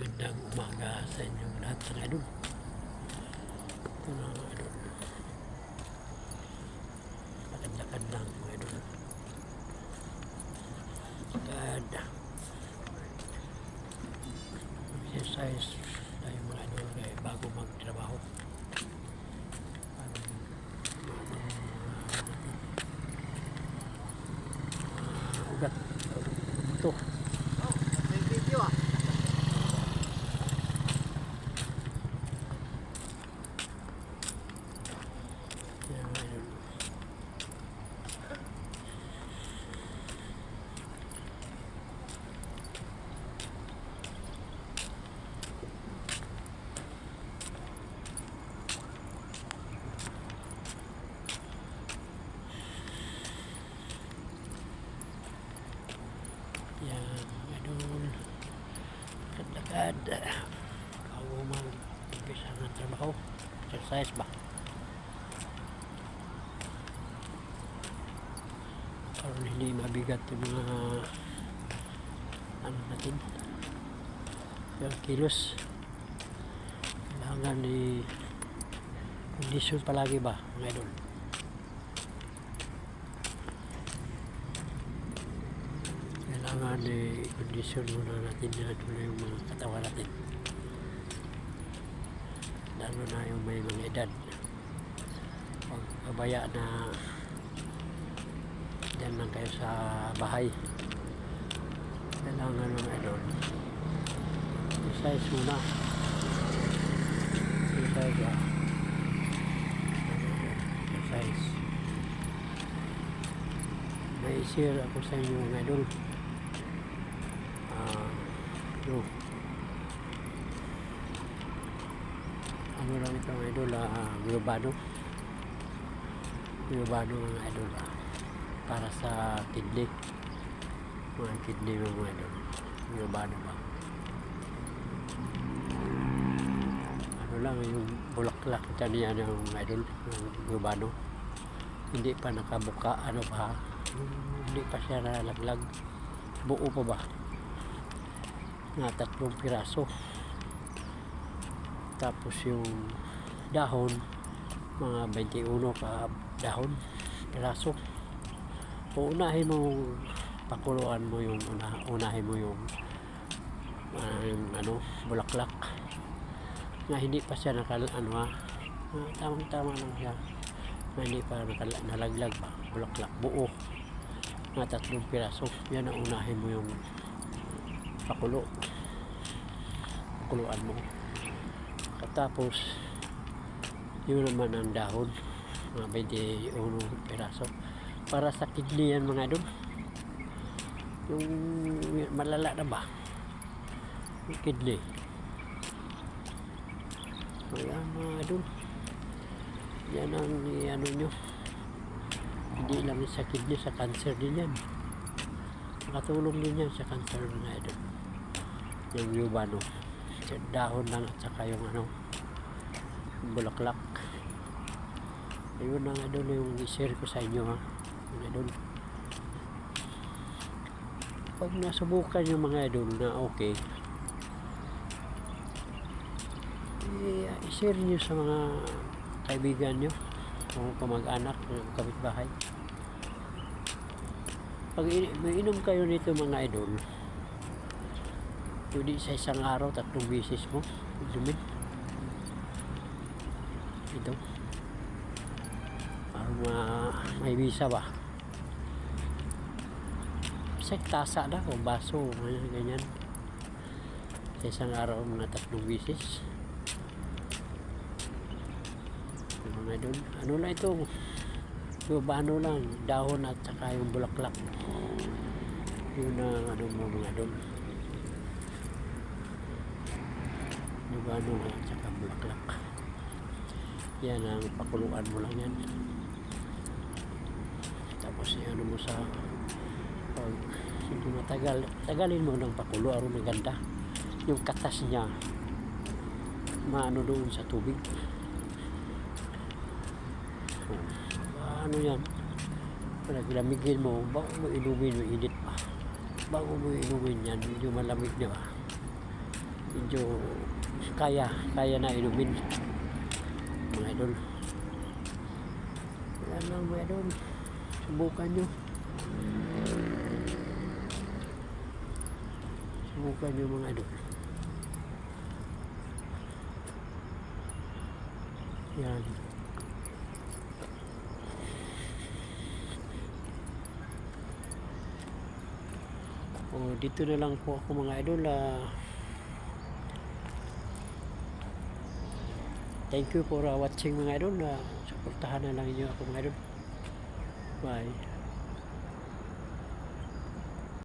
Magandang umaga sa inyong lahat mga idol. Ito na mga idol. Lakad-lakad lang mga idol. Lakad. Exercise tayo mga idol bago magtrabaho. Ugat. Ito. Oh, may video ah. Yan mga idol. Yan, idol. Lakad-lakad. Bago mag-umpisa ng trabaho. Exercise ba? Para hindi mabigat yung mga ano natin. Yung kilos. Kailangan ni kondisyon palagi ba, mga idol? Kailangan i-kondisyon muna natin na yung mga katawan natin, lalo na yung may mga edad. Huwag kabaya na dyan lang kayo sa bahay. Kailangan mga idol exercise muna. Exercise. May share ako sa inyo mga idol. Ano lang ito mga idol, Guyabano mga idol, para sa kidney, mga kidney mga idol. Guyabano ba, ano lang yung bulaklak niya ng mga idol, yung Guyabano. Hindi pa nakabuka, ano pa, hindi pa siya nalaglag, buo pa ba na 3 piraso. Tapos yung dahon, mga 21 ka dahon, piraso. Uunahin mo, pakuluan mo yung unahin mo yung ano, bulaklak na hindi pa siya tamang-tama lang siya, na hindi pa nalaglag ba, bulaklak buo na 3 piraso. Yan ang unahin mo, yung pakuluan mo. Tapos yun naman ang dahon, mga 21 piraso, para sa kidney yan mga idol. Yung malala na ba yung kidney, ayan mga idol. Yan ang ano nyo, hindi lang sa kidney, sa cancer din yan. Nakatulong din yan sa cancer mga idol, yung Guyabano. Dahon lang at saka yung ano, bulaklak. Ayun ang idol yung i-share ko sa inyo, ha mga idol. Pag nasubukan yung mga idol na okay, i-share nyo sa mga kaibigan nyo o kamag-anak, kapitbahay. Pag inom kayo nito mga idol, hindi sa isang araw 3 beses mo inumin ito, para may visa ba, isang tasa na o baso, ganyan, sa isang araw mga 3 beses. Mga idol, ano lang ito, Guyabano lang, dahon at saka yung bulaklak. Yun ang ano mo mga idol, Guyabano at saka bulaklak. Yan ang pakuluan mo lang yan. Tapos ano mo sa pag hindi matagal, tagalin mo ng pakulo, aron maganda yung katas niya, maano doon sa tubig. Ano yan, paglamigin mo bago mo inumin, mo init pa bago mo inumin yan, medyo malamig na ba, medyo kaya na inumin mga idol. Yan lang mga idol, subukan nyo mga idol. Yan. Dito na lang po ako mga idol. Thank you for watching mga idol. Suportahan na lang niyo ako mga idol. Bye.